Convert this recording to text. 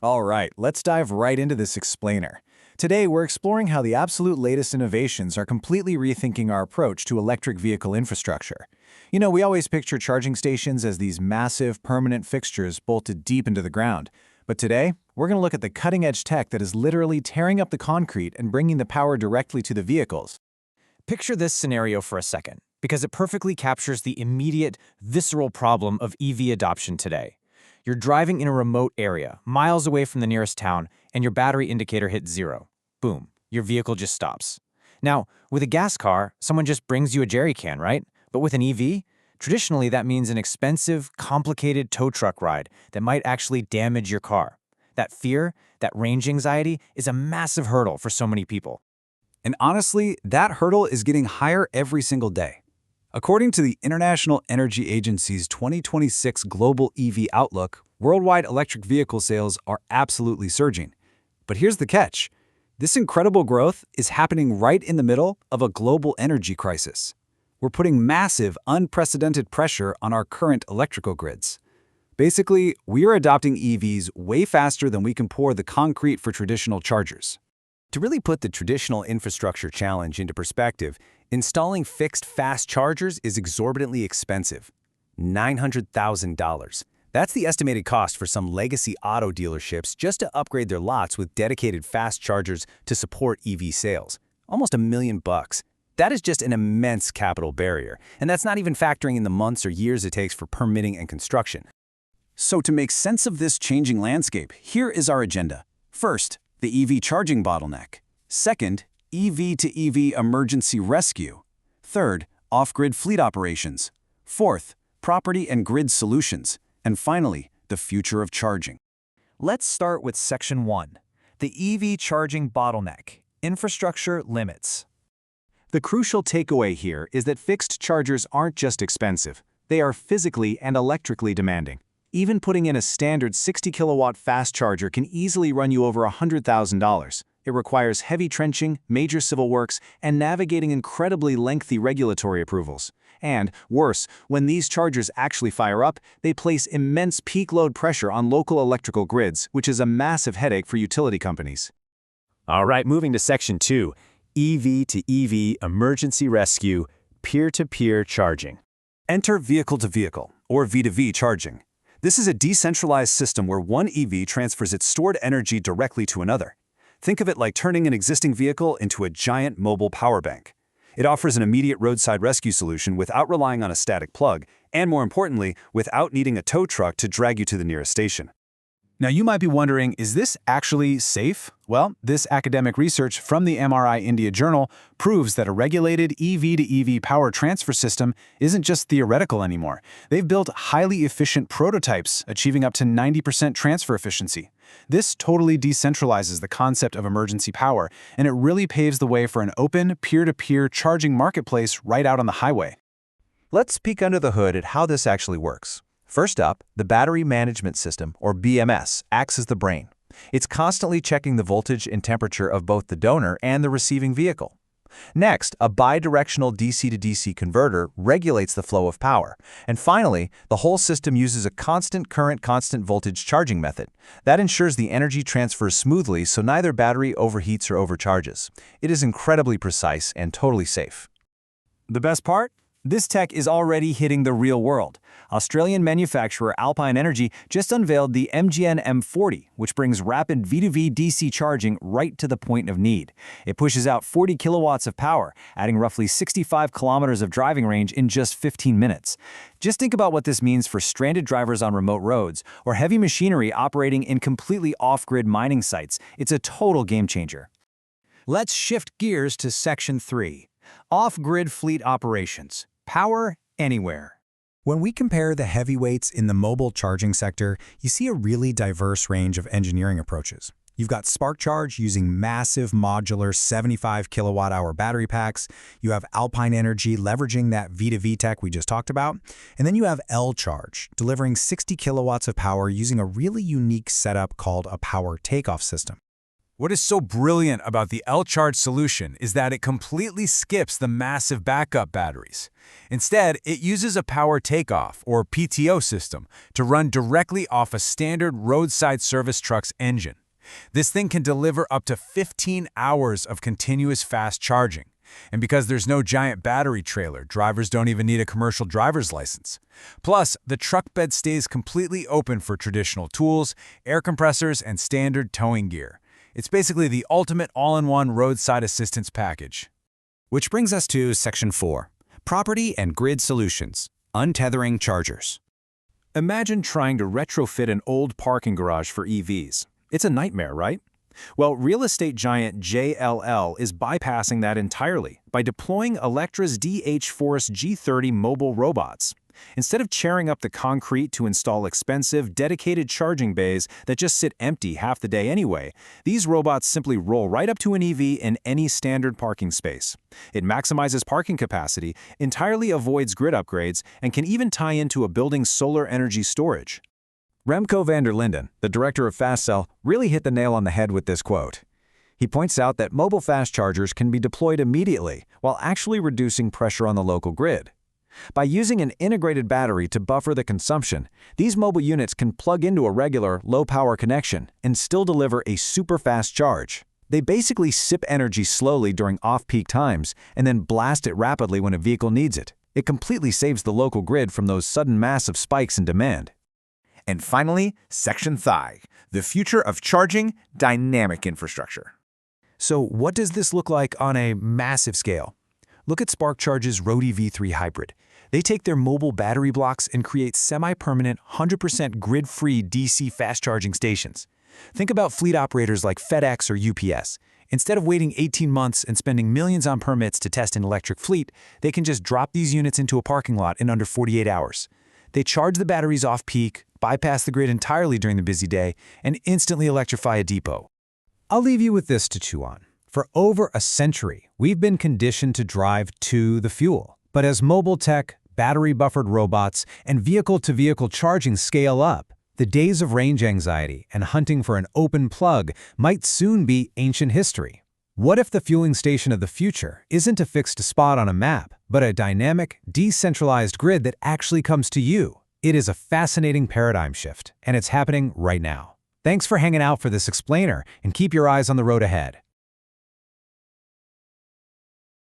All right, let's dive right into this explainer. Today, we're exploring how the absolute latest innovations are completely rethinking our approach to electric vehicle infrastructure. We always picture charging stations as these massive, permanent fixtures bolted deep into the ground. But today, we're going to look at the cutting-edge tech that is literally tearing up the concrete and bringing the power directly to the vehicles. Picture this scenario for a second, because it perfectly captures the immediate, visceral problem of EV adoption today. You're driving in a remote area, miles away from the nearest town, and your battery indicator hits 0. Boom, your vehicle just stops. Now, with a gas car, someone just brings you a jerry can, right? But with an EV, traditionally that means an expensive, complicated tow truck ride that might actually damage your car. That fear, that range anxiety, is a massive hurdle for so many people. And honestly, that hurdle is getting higher every single day. According to the International Energy Agency's 2026 Global EV Outlook, worldwide electric vehicle sales are absolutely surging. But here's the catch. This incredible growth is happening right in the middle of a global energy crisis. We're putting massive, unprecedented pressure on our current electrical grids. Basically, we are adopting EVs way faster than we can pour the concrete for traditional chargers. To really put the traditional infrastructure challenge into perspective, installing fixed fast chargers is exorbitantly expensive. $900,000. That's the estimated cost for some legacy auto dealerships just to upgrade their lots with dedicated fast chargers to support EV sales. Almost $1 million. That is just an immense capital barrier, and that's not even factoring in the months or years it takes for permitting and construction. So to make sense of this changing landscape, here is our agenda. First, the EV charging bottleneck. Second, EV to EV emergency rescue. Third, off-grid fleet operations. Fourth, property and grid solutions. And finally, the future of charging. Let's start with Section 1, the EV charging bottleneck, infrastructure limits. The crucial takeaway here is that fixed chargers aren't just expensive, they are physically and electrically demanding. Even putting in a standard 60-kilowatt fast charger can easily run you over $100,000. It requires heavy trenching, major civil works, and navigating incredibly lengthy regulatory approvals. And, worse, when these chargers actually fire up, they place immense peak load pressure on local electrical grids, which is a massive headache for utility companies. All right, moving to Section 2, EV to EV emergency rescue, peer-to-peer charging. Enter vehicle-to-vehicle, or V2V charging. This is a decentralized system where one EV transfers its stored energy directly to another. Think of it like turning an existing vehicle into a giant mobile power bank. It offers an immediate roadside rescue solution without relying on a static plug, and more importantly, without needing a tow truck to drag you to the nearest station. Now you might be wondering, is this actually safe? Well, this academic research from the MRI India Journal proves that a regulated EV to EV power transfer system isn't just theoretical anymore. They've built highly efficient prototypes, achieving up to 90% transfer efficiency. This totally decentralizes the concept of emergency power, and it really paves the way for an open, peer-to-peer charging marketplace right out on the highway. Let's peek under the hood at how this actually works. First up, the Battery Management System, or BMS, acts as the brain. It's constantly checking the voltage and temperature of both the donor and the receiving vehicle. Next, a bidirectional DC to DC converter regulates the flow of power. And finally, the whole system uses a constant current, constant voltage charging method. That ensures the energy transfers smoothly so neither battery overheats or overcharges. It is incredibly precise and totally safe. The best part? This tech is already hitting the real world. Australian manufacturer Alpine Energy just unveiled the MGN M40, which brings rapid V2V DC charging right to the point of need. It pushes out 40 kilowatts of power, adding roughly 65 kilometers of driving range in just 15 minutes. Just think about what this means for stranded drivers on remote roads or heavy machinery operating in completely off-grid mining sites. It's a total game changer. Let's shift gears to Section 3, off-grid fleet operations. Power anywhere. When we compare the heavyweights in the mobile charging sector, you see a really diverse range of engineering approaches. You've got SparkCharge using massive modular 75 kilowatt-hour battery packs. You have Alpine Energy leveraging that V2V tech we just talked about. And then you have L-Charge, delivering 60 kilowatts of power using a really unique setup called a power takeoff system. What is so brilliant about the L-Charge solution is that it completely skips the massive backup batteries. Instead, it uses a power takeoff, or PTO system, to run directly off a standard roadside service truck's engine. This thing can deliver up to 15 hours of continuous fast charging. And because there's no giant battery trailer, drivers don't even need a commercial driver's license. Plus, the truck bed stays completely open for traditional tools, air compressors, and standard towing gear. It's basically the ultimate all-in-one roadside assistance package. Which brings us to Section 4, Property and Grid Solutions, Untethering Chargers. Imagine trying to retrofit an old parking garage for EVs. It's a nightmare, right? Well, real estate giant JLL is bypassing that entirely by deploying Electra's DH Force G30 mobile robots. Instead of tearing up the concrete to install expensive, dedicated charging bays that just sit empty half the day anyway, these robots simply roll right up to an EV in any standard parking space. It maximizes parking capacity, entirely avoids grid upgrades, and can even tie into a building's solar energy storage. Remco van der Linden, the director of FastCell, really hit the nail on the head with this quote. He points out that mobile fast chargers can be deployed immediately while actually reducing pressure on the local grid. By using an integrated battery to buffer the consumption, these mobile units can plug into a regular, low-power connection and still deliver a super-fast charge. They basically sip energy slowly during off-peak times and then blast it rapidly when a vehicle needs it. It completely saves the local grid from those sudden massive spikes in demand. And finally, Section 5, the future of charging dynamic infrastructure. So what does this look like on a massive scale? Look at SparkCharge's Roadie V3 Hybrid. They take their mobile battery blocks and create semi-permanent, 100% grid-free DC fast-charging stations. Think about fleet operators like FedEx or UPS. Instead of waiting 18 months and spending millions on permits to test an electric fleet, they can just drop these units into a parking lot in under 48 hours. They charge the batteries off-peak, bypass the grid entirely during the busy day, and instantly electrify a depot. I'll leave you with this to chew on. For over a century, we've been conditioned to drive to the fuel. But as mobile tech, battery-buffered robots, and vehicle-to-vehicle charging scale up, the days of range anxiety and hunting for an open plug might soon be ancient history. What if the fueling station of the future isn't a fixed spot on a map, but a dynamic, decentralized grid that actually comes to you? It is a fascinating paradigm shift, and it's happening right now. Thanks for hanging out for this explainer, and keep your eyes on the road ahead.